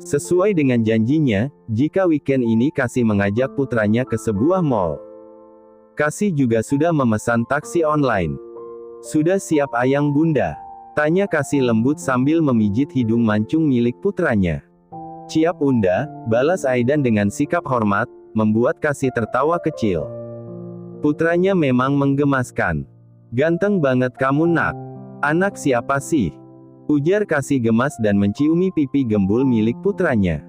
Sesuai dengan janjinya, jika weekend ini Kasih mengajak putranya ke sebuah mall. Kasih juga sudah memesan taksi online. Sudah siap ayang bunda? Tanya Kasih lembut sambil memijit hidung mancung milik putranya. Siap unda, balas Aidan dengan sikap hormat, membuat Kasih tertawa kecil. Putranya memang menggemaskan. Ganteng banget kamu nak. Anak siapa sih? Ujar Kasih gemas dan menciumi pipi gembul milik putranya.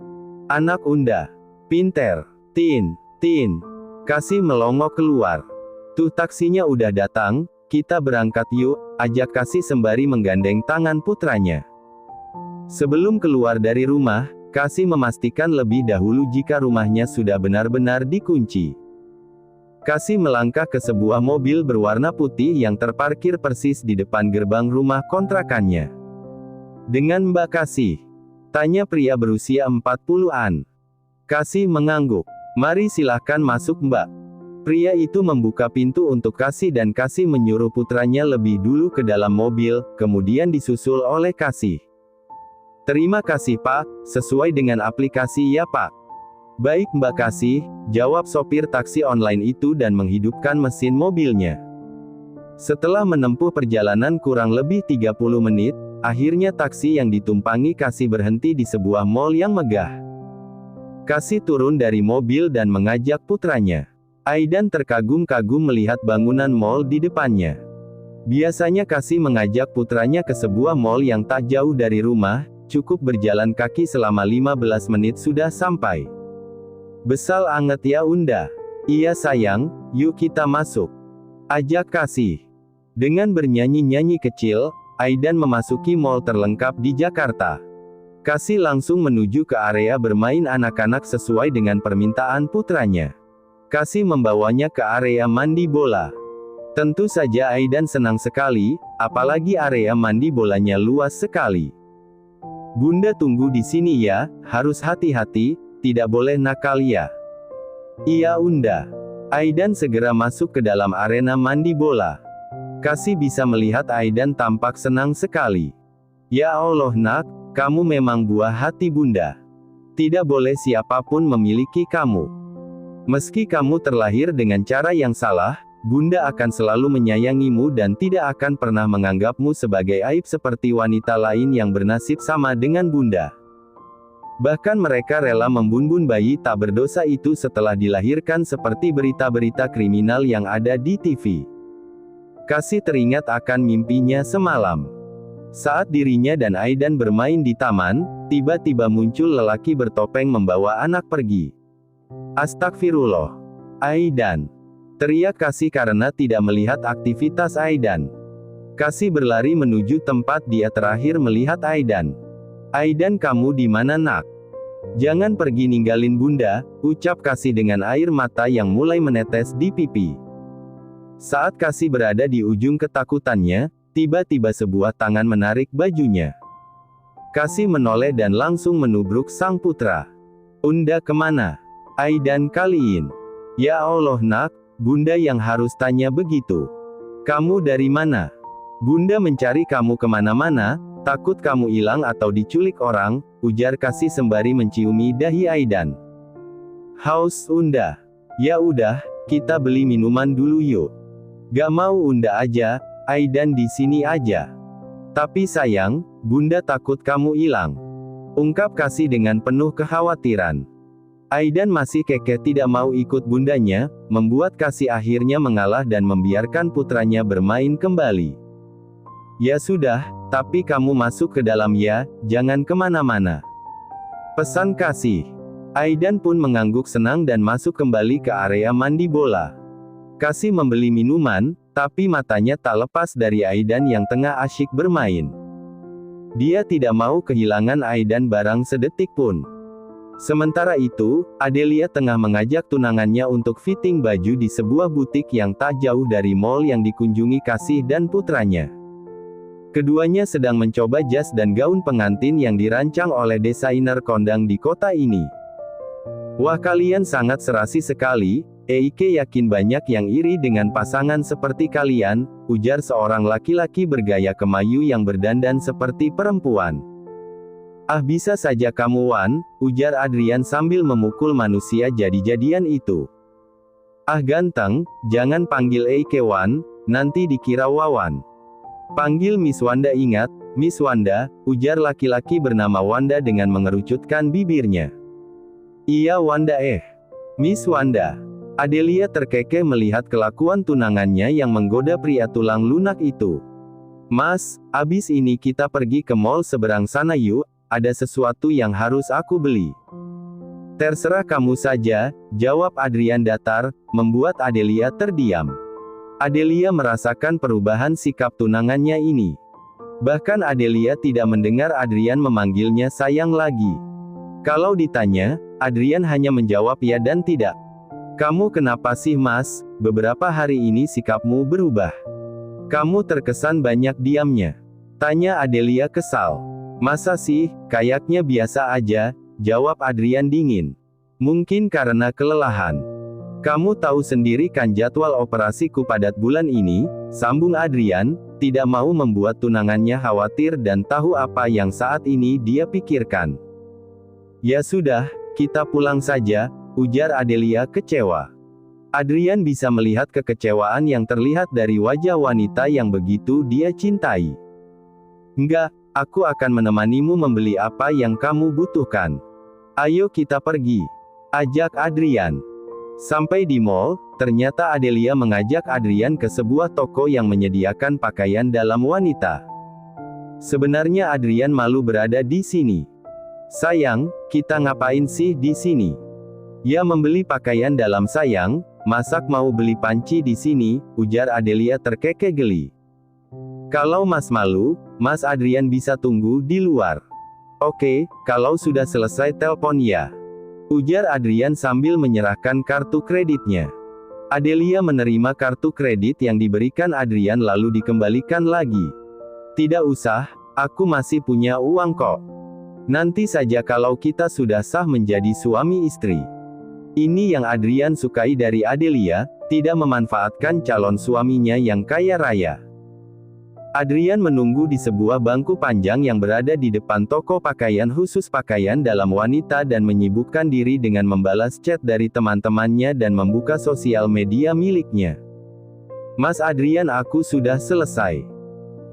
Anak unda. Pinter. Tin. Kasih melongok keluar. Tuh taksinya udah datang, kita berangkat yuk, ajak Kasih sembari menggandeng tangan putranya. Sebelum keluar dari rumah, Kasih memastikan lebih dahulu jika rumahnya sudah benar-benar dikunci. Kasih melangkah ke sebuah mobil berwarna putih yang terparkir persis di depan gerbang rumah kontrakannya. Dengan Mbak Kasih? Tanya pria berusia 40-an. Kasih mengangguk. Mari silahkan masuk Mbak. Pria itu membuka pintu untuk Kasih dan Kasih menyuruh putranya lebih dulu ke dalam mobil, kemudian disusul oleh Kasih. Terima kasih Pak, sesuai dengan aplikasi ya Pak. Baik Mbak Kasih, jawab sopir taksi online itu dan menghidupkan mesin mobilnya. Setelah menempuh perjalanan kurang lebih 30 menit, akhirnya taksi yang ditumpangi Kasih berhenti di sebuah mall yang megah. Kasih turun dari mobil dan mengajak putranya. Aidan terkagum-kagum melihat bangunan mall di depannya. Biasanya Kasih mengajak putranya ke sebuah mall yang tak jauh dari rumah, cukup berjalan kaki selama 15 menit sudah sampai. Besal anget ya unda. Iya sayang, yuk kita masuk. Ajak Kasih. Dengan bernyanyi-nyanyi kecil, Aidan memasuki mall terlengkap di Jakarta. Kasih langsung menuju ke area bermain anak-anak sesuai dengan permintaan putranya. Kasih membawanya ke area mandi bola. Tentu saja Aidan senang sekali, apalagi area mandi bolanya luas sekali. Bunda tunggu di sini ya, harus hati-hati, tidak boleh nakal ya. Iya unda. Aidan segera masuk ke dalam arena mandi bola. Kasih bisa melihat Aidan tampak senang sekali. Ya Allah nak, kamu memang buah hati bunda. Tidak boleh siapapun memiliki kamu. Meski kamu terlahir dengan cara yang salah, bunda akan selalu menyayangimu dan tidak akan pernah menganggapmu sebagai aib seperti wanita lain yang bernasib sama dengan bunda. Bahkan mereka rela membunuh bayi tak berdosa itu setelah dilahirkan seperti berita-berita kriminal yang ada di TV. Kasih teringat akan mimpinya semalam. Saat dirinya dan Aidan bermain di taman, tiba-tiba muncul lelaki bertopeng membawa anak pergi. Astagfirullah. Aidan. Teriak Kasih karena tidak melihat aktivitas Aidan. Kasih berlari menuju tempat dia terakhir melihat Aidan. Aidan kamu di mana nak? Jangan pergi ninggalin bunda, ucap Kasih dengan air mata yang mulai menetes di pipi. Saat Kasih berada di ujung ketakutannya, tiba-tiba sebuah tangan menarik bajunya. Kasih menoleh dan langsung menubruk sang putra. Unda kemana? Aidan kaliin. Ya Allah nak, bunda yang harus tanya begitu. Kamu dari mana? Bunda mencari kamu kemana-mana, takut kamu hilang atau diculik orang, ujar Kasih sembari menciumi dahi Aidan. Haus unda. Ya udah, kita beli minuman dulu yuk. Gak mau unda aja, Aidan di sini aja. Tapi sayang, bunda takut kamu hilang. Ungkap Kasih dengan penuh kekhawatiran. Aidan masih kekeh tidak mau ikut bundanya, membuat Kasih akhirnya mengalah dan membiarkan putranya bermain kembali. Ya sudah, tapi kamu masuk ke dalam ya, jangan kemana-mana. Pesan Kasih. Aidan pun mengangguk senang dan masuk kembali ke area mandi bola. Kasih membeli minuman, tapi matanya tak lepas dari Aidan yang tengah asyik bermain. Dia tidak mau kehilangan Aidan barang sedetik pun. Sementara itu, Adelia tengah mengajak tunangannya untuk fitting baju di sebuah butik yang tak jauh dari mall yang dikunjungi Kasih dan putranya. Keduanya sedang mencoba jas dan gaun pengantin yang dirancang oleh desainer kondang di kota ini. Wah kalian sangat serasi sekali, Eike yakin banyak yang iri dengan pasangan seperti kalian, ujar seorang laki-laki bergaya kemayu yang berdandan seperti perempuan. Ah bisa saja kamu Wan, ujar Adrian sambil memukul manusia jadi-jadian itu. Ah ganteng, jangan panggil Eike Wan, nanti dikira Wawan. Panggil Miss Wanda ingat, Miss Wanda, ujar laki-laki bernama Wanda dengan mengerucutkan bibirnya. Iya Wanda Miss Wanda. Adelia terkekeh melihat kelakuan tunangannya yang menggoda pria tulang lunak itu. Mas, abis ini kita pergi ke mall seberang sana yuk, ada sesuatu yang harus aku beli. Terserah kamu saja, jawab Adrian datar, membuat Adelia terdiam. Adelia merasakan perubahan sikap tunangannya ini. Bahkan Adelia tidak mendengar Adrian memanggilnya sayang lagi. Kalau ditanya, Adrian hanya menjawab ya dan tidak. Kamu kenapa sih mas, beberapa hari ini sikapmu berubah. Kamu terkesan banyak diamnya. Tanya Adelia kesal. Masa sih, kayaknya biasa aja, jawab Adrian dingin. Mungkin karena kelelahan. Kamu tahu sendiri kan jadwal operasiku padat bulan ini, sambung Adrian, tidak mau membuat tunangannya khawatir dan tahu apa yang saat ini dia pikirkan. Ya sudah, kita pulang saja, ujar Adelia kecewa. Adrian bisa melihat kekecewaan yang terlihat dari wajah wanita yang begitu dia cintai. Enggak, aku akan menemanimu membeli apa yang kamu butuhkan. Ayo kita pergi, ajak Adrian. Sampai di mall, ternyata Adelia mengajak Adrian ke sebuah toko yang menyediakan pakaian dalam wanita. Sebenarnya Adrian malu berada di sini. Sayang, kita ngapain sih di sini? Ya membeli pakaian dalam sayang, masak mau beli panci di sini, ujar Adelia terkekeh geli. Kalau mas malu, Mas Adrian bisa tunggu di luar. Oke, kalau sudah selesai telepon ya. Ujar Adrian sambil menyerahkan kartu kreditnya. Adelia menerima kartu kredit yang diberikan Adrian lalu dikembalikan lagi. Tidak usah, aku masih punya uang kok. Nanti saja kalau kita sudah sah menjadi suami istri. Ini yang Adrian sukai dari Adelia, tidak memanfaatkan calon suaminya yang kaya raya. Adrian menunggu di sebuah bangku panjang yang berada di depan toko pakaian khusus pakaian dalam wanita dan menyibukkan diri dengan membalas chat dari teman-temannya dan membuka sosial media miliknya. Mas Adrian, aku sudah selesai.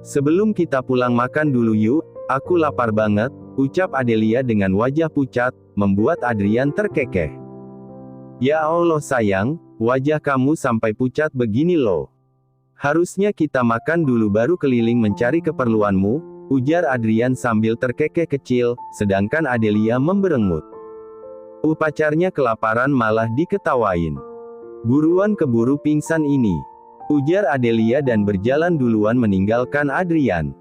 Sebelum kita pulang makan dulu yuk, aku lapar banget, ucap Adelia dengan wajah pucat, membuat Adrian terkekeh. Ya Allah sayang, wajah kamu sampai pucat begini loh. Harusnya kita makan dulu baru keliling mencari keperluanmu, ujar Adrian sambil terkekeh kecil, sedangkan Adelia memberengut. Pacarnya kelaparan malah diketawain. Buruan keburu pingsan ini, ujar Adelia dan berjalan duluan meninggalkan Adrian.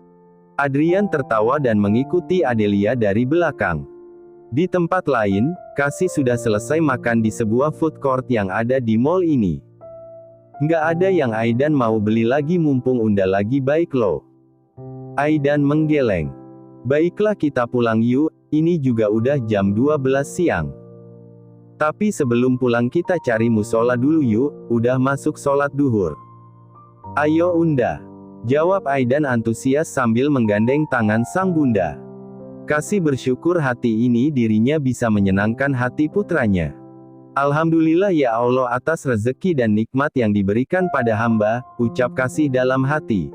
Adrian tertawa dan mengikuti Adelia dari belakang. Di tempat lain, Kasih sudah selesai makan di sebuah food court yang ada di mall ini. Nggak ada yang Aidan mau beli lagi mumpung Unda lagi baik loh. Aidan menggeleng. Baiklah kita pulang yuk, ini juga udah jam 12 siang. Tapi sebelum pulang kita cari musola dulu yuk, udah masuk sholat duhur. Ayo Unda, jawab Aidan antusias sambil menggandeng tangan sang bunda. Kasih bersyukur hati ini dirinya bisa menyenangkan hati putranya. Alhamdulillah ya Allah atas rezeki dan nikmat yang diberikan pada hamba, ucap Kasih dalam hati.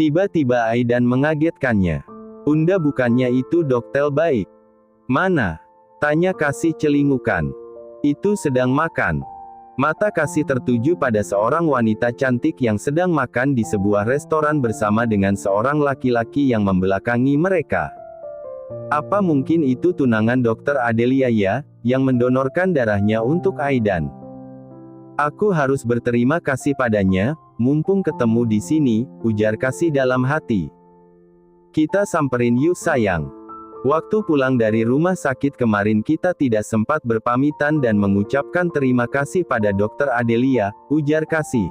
Tiba-tiba Aidan mengagetkannya. Unda bukannya itu dokter baik? Mana? Tanya Kasih celingukan. Itu sedang makan. Mata Kasih tertuju pada seorang wanita cantik yang sedang makan di sebuah restoran bersama dengan seorang laki-laki yang membelakangi mereka. Apa mungkin itu tunangan Dokter Adelia ya, yang mendonorkan darahnya untuk Aidan? Aku harus berterima kasih padanya, mumpung ketemu di sini, ujar Kasih dalam hati. Kita samperin yuk sayang. Waktu pulang dari rumah sakit kemarin kita tidak sempat berpamitan dan mengucapkan terima kasih pada Dokter Adelia, ujar Kasih.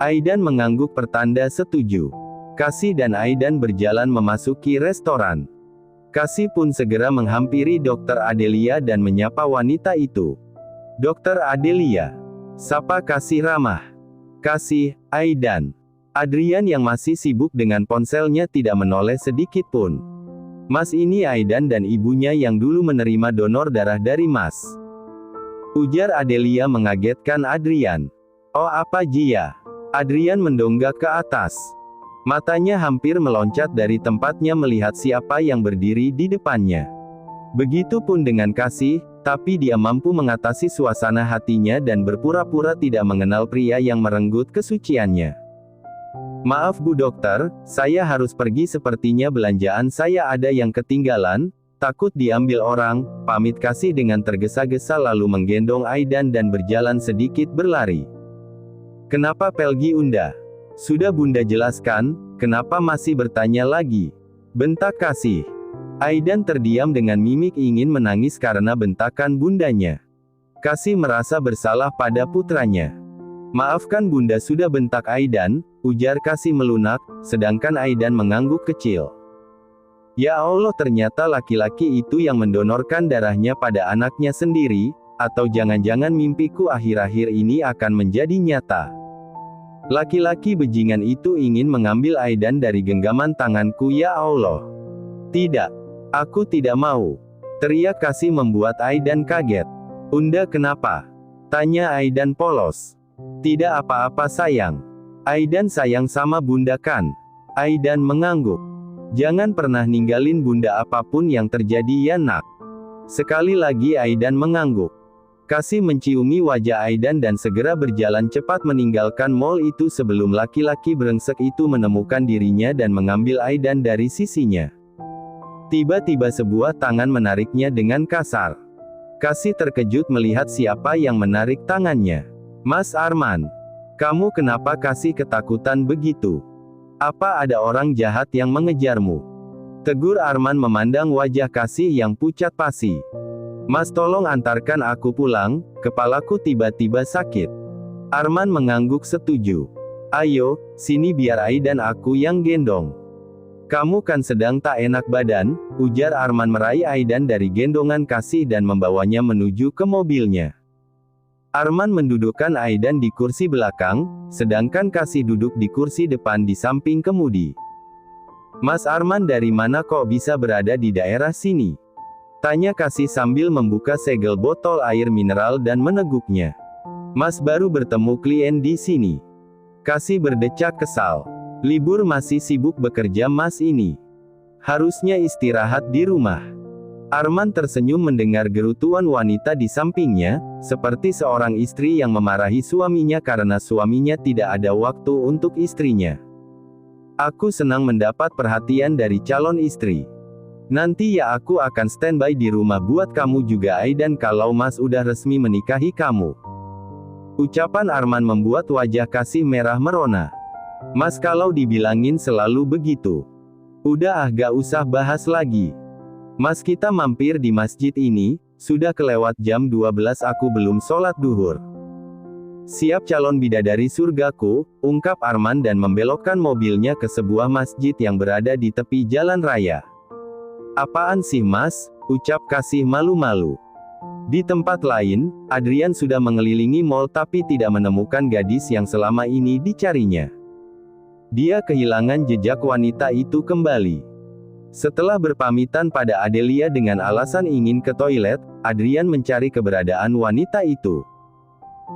Aidan mengangguk pertanda setuju. Kasih dan Aidan berjalan memasuki restoran. Kasih pun segera menghampiri Dokter Adelia dan menyapa wanita itu. Dokter Adelia, sapa Kasih ramah. Kasih, Aidan. Adrian yang masih sibuk dengan ponselnya tidak menoleh sedikit pun. Mas ini Aidan dan ibunya yang dulu menerima donor darah dari Mas. Ujar Adelia mengagetkan Adrian. Oh apa Jia? Adrian mendonggak ke atas. Matanya hampir meloncat dari tempatnya melihat siapa yang berdiri di depannya. Begitupun dengan Kasih, tapi dia mampu mengatasi suasana hatinya dan berpura-pura tidak mengenal pria yang merenggut kesuciannya. Maaf Bu Dokter, saya harus pergi sepertinya belanjaan saya ada yang ketinggalan, takut diambil orang, pamit Kasih dengan tergesa-gesa lalu menggendong Aidan dan berjalan sedikit berlari. Kenapa Pelgi Unda? Sudah Bunda jelaskan, kenapa masih bertanya lagi? Bentak Kasih. Aidan terdiam dengan mimik ingin menangis karena bentakan bundanya. Kasih merasa bersalah pada putranya. Maafkan Bunda sudah bentak Aidan, ujar Kasih melunak, sedangkan Aidan mengangguk kecil. Ya Allah ternyata laki-laki itu yang mendonorkan darahnya pada anaknya sendiri, atau jangan-jangan mimpiku akhir-akhir ini akan menjadi nyata. Laki-laki bajingan itu ingin mengambil Aidan dari genggaman tanganku ya Allah. Tidak. Aku tidak mau. Teriak Kasih membuat Aidan kaget. Unda kenapa? Tanya Aidan polos. Tidak apa-apa sayang. Aidan sayang sama Bunda kan? Aidan mengangguk. Jangan pernah ninggalin Bunda apapun yang terjadi ya nak. Sekali lagi Aidan mengangguk. Kasih menciumi wajah Aidan dan segera berjalan cepat meninggalkan mall itu sebelum laki-laki brengsek itu menemukan dirinya dan mengambil Aidan dari sisinya. Tiba-tiba sebuah tangan menariknya dengan kasar. Kasih terkejut melihat siapa yang menarik tangannya. Mas Arman. Kamu kenapa Kasih ketakutan begitu? Apa ada orang jahat yang mengejarmu? Tegur Arman memandang wajah Kasih yang pucat pasi. Mas tolong antarkan aku pulang, kepalaku tiba-tiba sakit. Arman mengangguk setuju. Ayo, sini biar Aidan aku yang gendong. Kamu kan sedang tak enak badan, ujar Arman meraih Aidan dari gendongan Kasih dan membawanya menuju ke mobilnya. Arman mendudukkan Aidan di kursi belakang, sedangkan Kasih duduk di kursi depan di samping kemudi. Mas Arman dari mana kok bisa berada di daerah sini? Tanya Kasih sambil membuka segel botol air mineral dan meneguknya. Mas baru bertemu klien di sini. Kasih berdecak kesal. Libur masih sibuk bekerja Mas ini. Harusnya istirahat di rumah. Arman tersenyum mendengar gerutuan wanita di sampingnya, seperti seorang istri yang memarahi suaminya karena suaminya tidak ada waktu untuk istrinya. Aku senang mendapat perhatian dari calon istri. Nanti ya aku akan standby di rumah buat kamu juga Aidan kalau Mas udah resmi menikahi kamu. Ucapan Arman membuat wajah Kasih merah merona. Mas kalau dibilangin selalu begitu. Udah gak usah bahas lagi. Mas kita mampir di masjid ini, sudah kelewat jam 12 aku belum sholat duhur. Siap calon bidadari surgaku, ungkap Arman dan membelokkan mobilnya ke sebuah masjid yang berada di tepi jalan raya. Apaan sih Mas? Ucap Kasih malu-malu. Di tempat lain, Adrian sudah mengelilingi mall tapi tidak menemukan gadis yang selama ini dicarinya. Dia kehilangan jejak wanita itu kembali. Setelah berpamitan pada Adelia dengan alasan ingin ke toilet, Adrian mencari keberadaan wanita itu.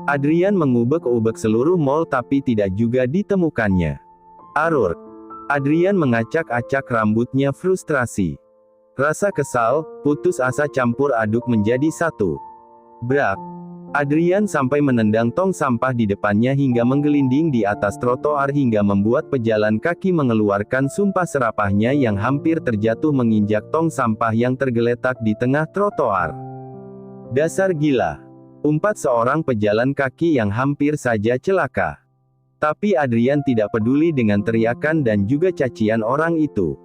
Adrian mengubek-ubek seluruh mall tapi tidak juga ditemukannya. Arur. Adrian mengacak-acak rambutnya frustrasi. Rasa kesal, putus asa campur aduk menjadi satu. Brak. Adrian sampai menendang tong sampah di depannya hingga menggelinding di atas trotoar hingga membuat pejalan kaki mengeluarkan sumpah serapahnya yang hampir terjatuh menginjak tong sampah yang tergeletak di tengah trotoar. Dasar gila. Umpat seorang pejalan kaki yang hampir saja celaka. Tapi Adrian tidak peduli dengan teriakan dan juga cacian orang itu.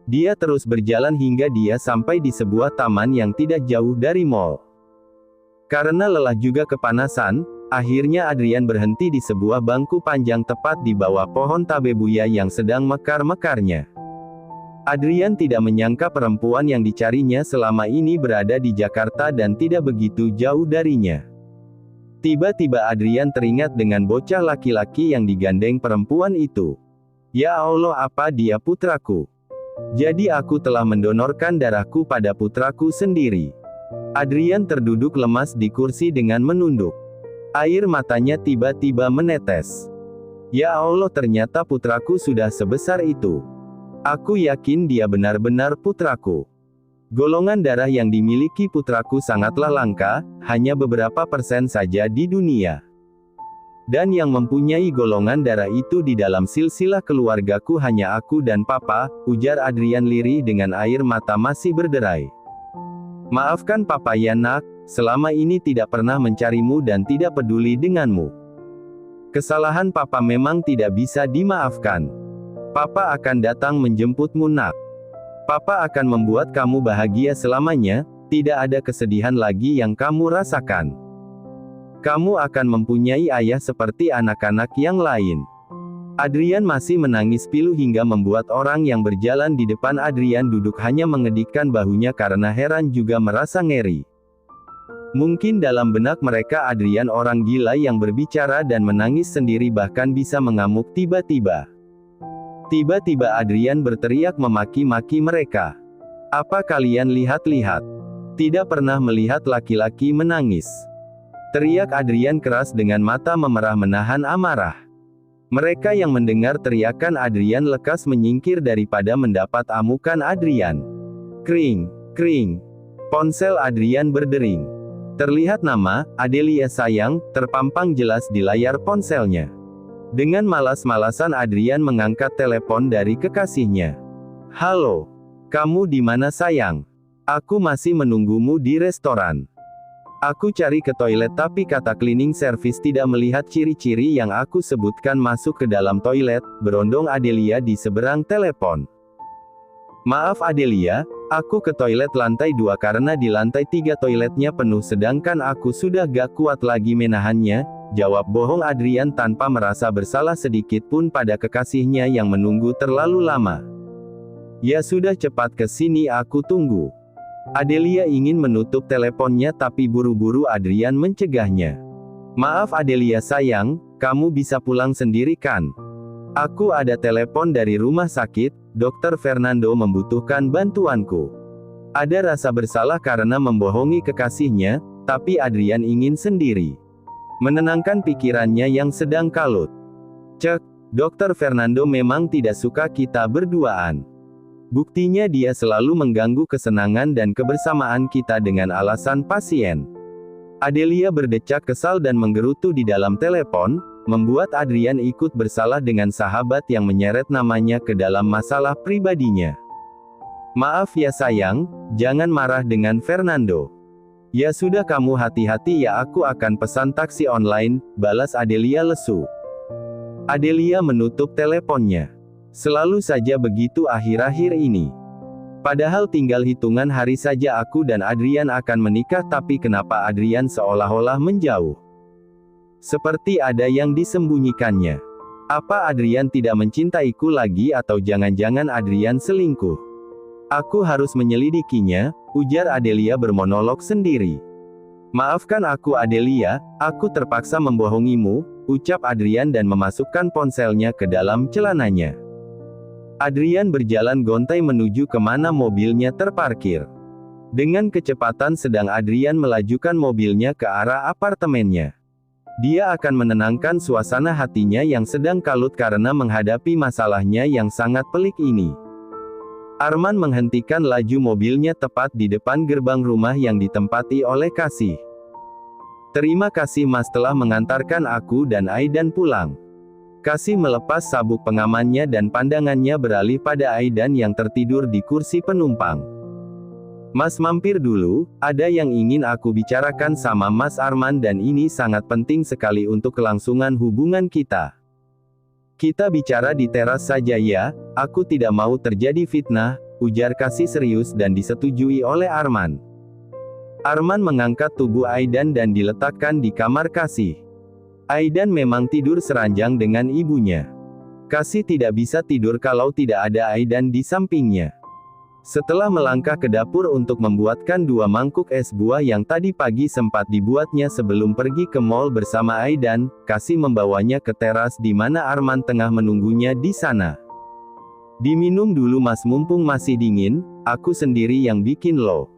Dia terus berjalan hingga dia sampai di sebuah taman yang tidak jauh dari mall. Karena lelah juga kepanasan, akhirnya Adrian berhenti di sebuah bangku panjang tepat di bawah pohon tabebuya yang sedang mekar-mekarnya. Adrian tidak menyangka perempuan yang dicarinya selama ini berada di Jakarta dan tidak begitu jauh darinya. Tiba-tiba Adrian teringat dengan bocah laki-laki yang digandeng perempuan itu. Ya Allah apa dia putraku? Jadi aku telah mendonorkan darahku pada putraku sendiri. Adrian terduduk lemas di kursi dengan menunduk. Air matanya tiba-tiba menetes. Ya Allah, ternyata putraku sudah sebesar itu. Aku yakin dia benar-benar putraku. Golongan darah yang dimiliki putraku sangatlah langka, hanya beberapa persen saja di dunia. Dan yang mempunyai golongan darah itu di dalam silsilah keluargaku hanya aku dan papa, ujar Adrian lirih dengan air mata masih berderai. Maafkan papa ya nak, selama ini tidak pernah mencarimu dan tidak peduli denganmu. Kesalahan papa memang tidak bisa dimaafkan. Papa akan datang menjemputmu nak. Papa akan membuat kamu bahagia selamanya, tidak ada kesedihan lagi yang kamu rasakan. Kamu akan mempunyai ayah seperti anak-anak yang lain. Adrian masih menangis pilu hingga membuat orang yang berjalan di depan Adrian duduk hanya mengedikkan bahunya karena heran juga merasa ngeri. Mungkin dalam benak mereka Adrian orang gila yang berbicara dan menangis sendiri bahkan bisa mengamuk tiba-tiba. Tiba-tiba Adrian berteriak memaki-maki mereka. Apa kalian lihat-lihat? Tidak pernah melihat laki-laki menangis. Teriak Adrian keras dengan mata memerah menahan amarah. Mereka yang mendengar teriakan Adrian lekas menyingkir daripada mendapat amukan Adrian. Kring, kring. Ponsel Adrian berdering. Terlihat nama, Adelia sayang, terpampang jelas di layar ponselnya. Dengan malas-malasan Adrian mengangkat telepon dari kekasihnya. Halo. Kamu di mana sayang? Aku masih menunggumu di restoran. Aku cari ke toilet tapi kata cleaning service tidak melihat ciri-ciri yang aku sebutkan masuk ke dalam toilet, berondong Adelia di seberang telepon. Maaf Adelia, aku ke toilet lantai 2 karena di lantai 3 toiletnya penuh sedangkan aku sudah gak kuat lagi menahannya, jawab bohong Adrian tanpa merasa bersalah sedikit pun pada kekasihnya yang menunggu terlalu lama. Ya sudah cepat ke sini aku tunggu. Adelia ingin menutup teleponnya tapi buru-buru Adrian mencegahnya. Maaf Adelia sayang, kamu bisa pulang sendiri kan? Aku ada telepon dari rumah sakit, Dr. Fernando membutuhkan bantuanku. Ada rasa bersalah karena membohongi kekasihnya, tapi Adrian ingin sendiri menenangkan pikirannya yang sedang kalut. Cek, Dr. Fernando memang tidak suka kita berduaan. Buktinya dia selalu mengganggu kesenangan dan kebersamaan kita dengan alasan pasien. Adelia berdecak kesal dan menggerutu di dalam telepon, membuat Adrian ikut bersalah dengan sahabat yang menyeret namanya ke dalam masalah pribadinya. Maaf ya sayang, jangan marah dengan Fernando. Ya sudah kamu hati-hati ya aku akan pesan taksi online, balas Adelia lesu. Adelia menutup teleponnya. Selalu saja begitu akhir-akhir ini. Padahal tinggal hitungan hari saja aku dan Adrian akan menikah tapi kenapa Adrian seolah-olah menjauh? Seperti ada yang disembunyikannya. Apa Adrian tidak mencintaiku lagi atau jangan-jangan Adrian selingkuh? Aku harus menyelidikinya, ujar Adelia bermonolog sendiri. Maafkan aku Adelia, aku terpaksa membohongimu, ucap Adrian dan memasukkan ponselnya ke dalam celananya. Adrian berjalan gontai menuju kemana mobilnya terparkir. Dengan kecepatan sedang Adrian melajukan mobilnya ke arah apartemennya. Dia akan menenangkan suasana hatinya yang sedang kalut karena menghadapi masalahnya yang sangat pelik ini. Arman menghentikan laju mobilnya tepat di depan gerbang rumah yang ditempati oleh Kasih. Terima kasih Mas telah mengantarkan aku dan Aidan pulang. Kasih melepas sabuk pengamannya dan pandangannya beralih pada Aidan yang tertidur di kursi penumpang. Mas mampir dulu, ada yang ingin aku bicarakan sama Mas Arman dan ini sangat penting sekali untuk kelangsungan hubungan kita. Kita bicara di teras saja ya, aku tidak mau terjadi fitnah, ujar Kasih serius dan disetujui oleh Arman. Arman mengangkat tubuh Aidan dan diletakkan di kamar Kasih. Aidan memang tidur seranjang dengan ibunya. Kasih tidak bisa tidur kalau tidak ada Aidan di sampingnya. Setelah melangkah ke dapur untuk membuatkan 2 mangkuk es buah yang tadi pagi sempat dibuatnya sebelum pergi ke mall bersama Aidan, Kasih membawanya ke teras di mana Arman tengah menunggunya di sana. Diminum dulu mas mumpung masih dingin, aku sendiri yang bikin loh.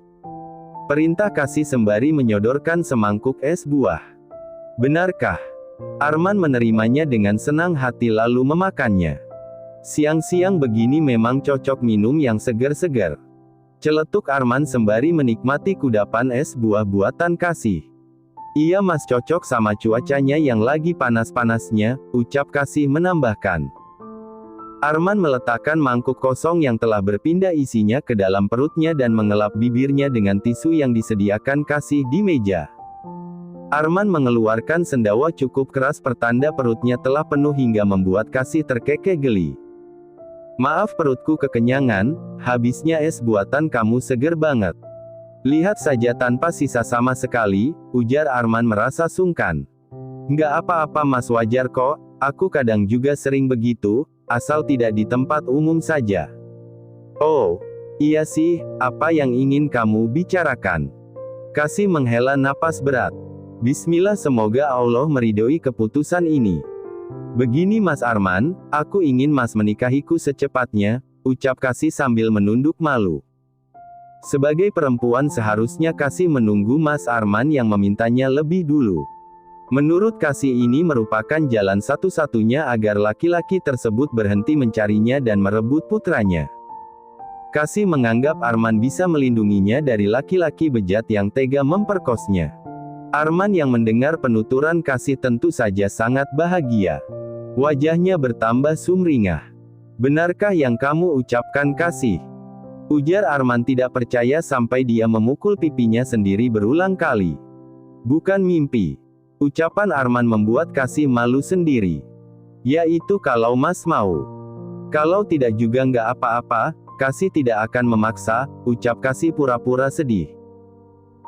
Perintah Kasih sembari menyodorkan semangkuk es buah. Benarkah? Arman menerimanya dengan senang hati lalu memakannya. Siang-siang begini memang cocok minum yang segar-segar. Celetuk Arman sembari menikmati kudapan es buah buatan Kasih. Iya mas cocok sama cuacanya yang lagi panas-panasnya, ucap Kasih menambahkan. Arman meletakkan mangkuk kosong yang telah berpindah isinya ke dalam perutnya dan mengelap bibirnya dengan tisu yang disediakan Kasih di meja. Arman mengeluarkan sendawa cukup keras pertanda perutnya telah penuh hingga membuat Kasih terkekeh geli. Maaf perutku kekenyangan, habisnya es buatan kamu seger banget. Lihat saja tanpa sisa sama sekali, ujar Arman merasa sungkan. Nggak apa-apa mas wajar kok, aku kadang juga sering begitu. Asal tidak di tempat umum saja. Oh, iya sih, apa yang ingin kamu bicarakan? Kasih menghela napas berat. Bismillah semoga Allah meridhoi keputusan ini. Begini mas Arman, aku ingin mas menikahiku secepatnya, ucap Kasih sambil menunduk malu. Sebagai perempuan seharusnya Kasih menunggu mas Arman yang memintanya lebih dulu. Menurut Kasih ini merupakan jalan satu-satunya agar laki-laki tersebut berhenti mencarinya dan merebut putranya. Kasih menganggap Arman bisa melindunginya dari laki-laki bejat yang tega memperkosnya. Arman yang mendengar penuturan Kasih tentu saja sangat bahagia. Wajahnya bertambah sumringah. Benarkah yang kamu ucapkan Kasih? Ujar Arman tidak percaya sampai dia memukul pipinya sendiri berulang kali. Bukan mimpi. Ucapan Arman membuat Kasih malu sendiri. Yaitu kalau mas mau. Kalau tidak juga nggak apa-apa, Kasih tidak akan memaksa, ucap Kasih pura-pura sedih.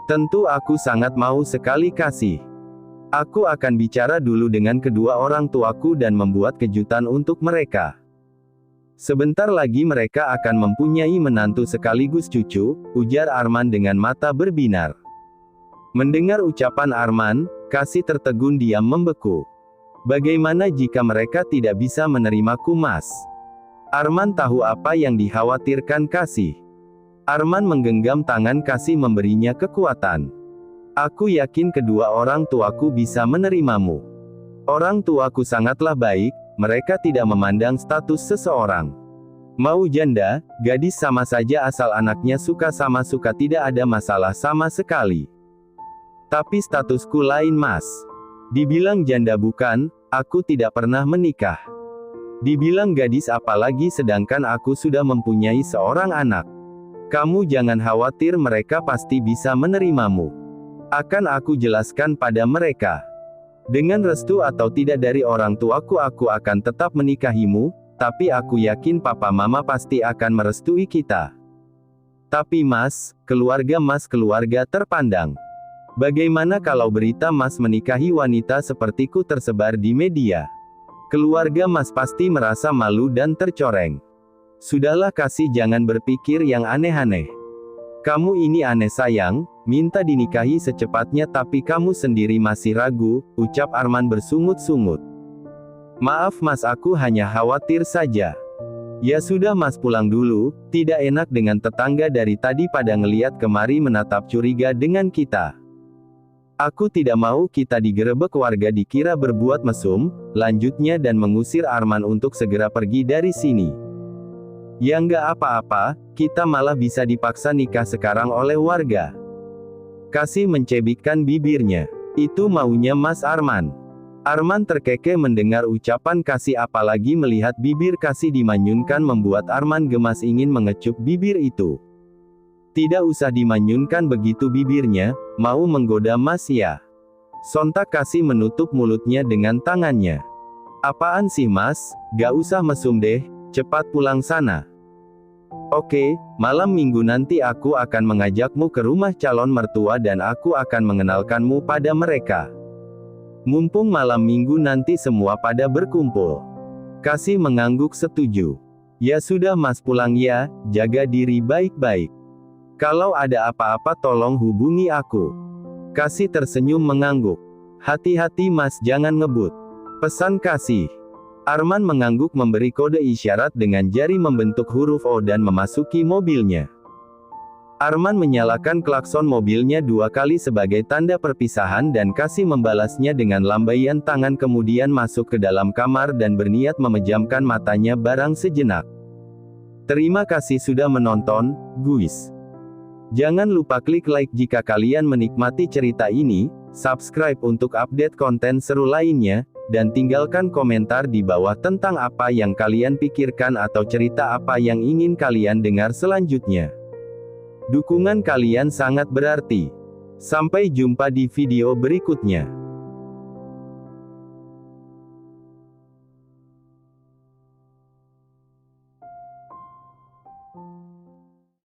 Tentu aku sangat mau sekali Kasih. Aku akan bicara dulu dengan kedua orang tuaku dan membuat kejutan untuk mereka. Sebentar lagi mereka akan mempunyai menantu sekaligus cucu, ujar Arman dengan mata berbinar. Mendengar ucapan Arman, Kasih tertegun diam membeku. Bagaimana jika mereka tidak bisa menerimaku mas? Arman tahu apa yang dikhawatirkan Kasih. Arman menggenggam tangan Kasih memberinya kekuatan. Aku yakin kedua orang tuaku bisa menerimamu. Orang tuaku sangatlah baik, mereka tidak memandang status seseorang. Mau janda, gadis sama saja asal anaknya suka sama suka tidak ada masalah sama sekali. Tapi statusku lain mas. Dibilang janda bukan, aku tidak pernah menikah. Dibilang gadis apalagi sedangkan aku sudah mempunyai seorang anak. Kamu jangan khawatir mereka pasti bisa menerimamu. Akan aku jelaskan pada mereka. Dengan restu atau tidak dari orang tuaku aku akan tetap menikahimu, tapi aku yakin papa mama pasti akan merestui kita. Tapi mas keluarga terpandang. Bagaimana kalau berita mas menikahi wanita sepertiku tersebar di media? Keluarga mas pasti merasa malu dan tercoreng. Sudahlah Kasih jangan berpikir yang aneh-aneh. Kamu ini aneh sayang, minta dinikahi secepatnya tapi kamu sendiri masih ragu, ucap Arman bersungut-sungut. Maaf mas aku hanya khawatir saja. Ya sudah mas pulang dulu, tidak enak dengan tetangga dari tadi pada ngeliat kemari menatap curiga dengan kita. Aku tidak mau kita digerebek warga dikira berbuat mesum, lanjutnya dan mengusir Arman untuk segera pergi dari sini. Ya nggak apa-apa, kita malah bisa dipaksa nikah sekarang oleh warga. Kasih mencebikkan bibirnya. Itu maunya Mas Arman. Arman terkekeh mendengar ucapan Kasih apalagi melihat bibir Kasih dimanyunkan membuat Arman gemas ingin mengecup bibir itu. Tidak usah dimanyunkan begitu bibirnya, mau menggoda mas ya. Sontak Kasih menutup mulutnya dengan tangannya. Apaan sih mas, gak usah mesum deh, cepat pulang sana. Oke, malam minggu nanti aku akan mengajakmu ke rumah calon mertua dan aku akan mengenalkanmu pada mereka. Mumpung malam minggu nanti semua pada berkumpul. Kasih mengangguk setuju. Ya sudah mas pulang ya, jaga diri baik-baik. Kalau ada apa-apa tolong hubungi aku. Kasih tersenyum mengangguk. Hati-hati mas jangan ngebut. Pesan Kasih. Arman mengangguk memberi kode isyarat dengan jari membentuk huruf O dan memasuki mobilnya. Arman menyalakan klakson mobilnya 2 kali sebagai tanda perpisahan dan Kasih membalasnya dengan lambaian tangan kemudian masuk ke dalam kamar dan berniat memejamkan matanya barang sejenak. Terima kasih sudah menonton, guys. Jangan lupa klik like jika kalian menikmati cerita ini, subscribe untuk update konten seru lainnya, dan tinggalkan komentar di bawah tentang apa yang kalian pikirkan atau cerita apa yang ingin kalian dengar selanjutnya. Dukungan kalian sangat berarti. Sampai jumpa di video berikutnya.